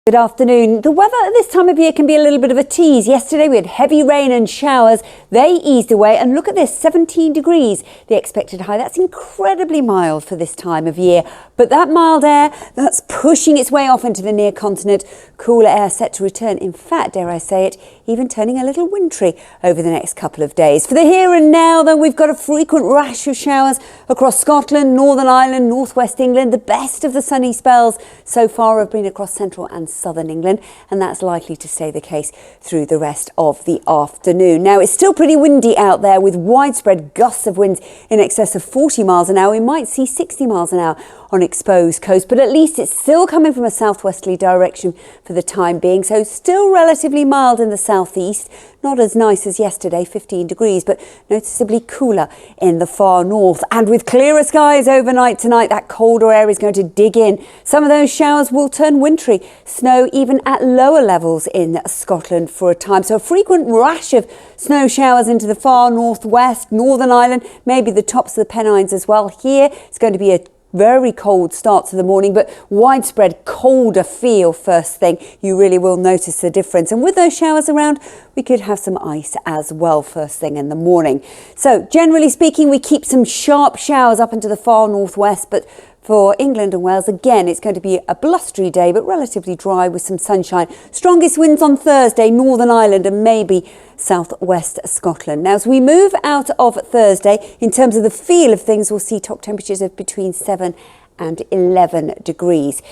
Good afternoon. The weather at this time of year can be a little bit of a tease. Yesterday we had heavy rain and showers. They eased away and look at this, 17 degrees. The expected high, that's incredibly mild for this time of year. But that mild air, that's pushing its way off into the near continent. Cooler air set to return. In fact, dare I say it, even turning a little wintry over the next couple of days. For the here and now, though, we've got a frequent rash of showers across Scotland, Northern Ireland, northwest England. The best of the sunny spells so far have been across central and southern England, and that's likely to stay the case through the rest of the afternoon. Now, it's still pretty windy out there with widespread gusts of winds in excess of 40 miles an hour. We might see 60 miles an hour on exposed coast, but at least it's still coming from a southwesterly direction for the time being, so still relatively mild in the southeast. Not as nice as yesterday, 15 degrees, but noticeably cooler in the far north. And with clearer skies overnight tonight, that colder air is going to dig in. Some of those showers will turn wintry. Snow even at lower levels in Scotland for a time. So a frequent rash of snow showers into the far northwest, Northern Ireland, maybe the tops of the Pennines as well. Here it's going to be a very cold start to the morning, but widespread colder feel first thing. You really will notice the difference. And with those showers around, we could have some ice as well first thing in the morning. So generally speaking, we keep some sharp showers up into the far northwest, but for England and Wales, again, it's going to be a blustery day, but relatively dry with some sunshine. Strongest winds on Thursday, Northern Ireland and maybe southwest Scotland. Now, as we move out of Thursday, in terms of the feel of things, we'll see top temperatures of between 7 and 11 degrees.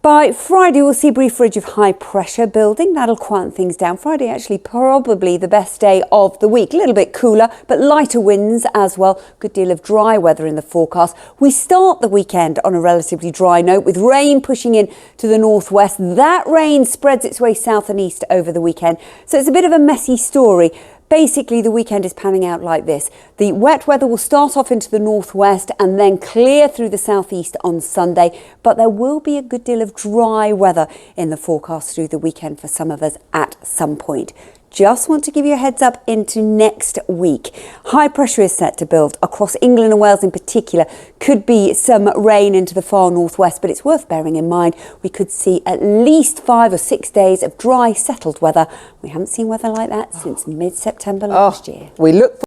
By Friday, we'll see a brief ridge of high pressure building. That'll quieten things down. Friday, actually, probably the best day of the week. A little bit cooler, but lighter winds as well. Good deal of dry weather in the forecast. We start the weekend on a relatively dry note with rain pushing in to the northwest. That rain spreads its way south and east over the weekend. So it's a bit of a messy story. Basically, the weekend is panning out like this. The wet weather will start off into the northwest and then clear through the southeast on Sunday. But there will be a good deal of dry weather in the forecast through the weekend for some of us at some point. Just want to give you a heads up into next week. High pressure is set to build across England and Wales in particular. Could be some rain into the far northwest, but it's worth bearing in mind we could see at least 5 or 6 days of dry, settled weather. We haven't seen weather like that since mid-September last year. We look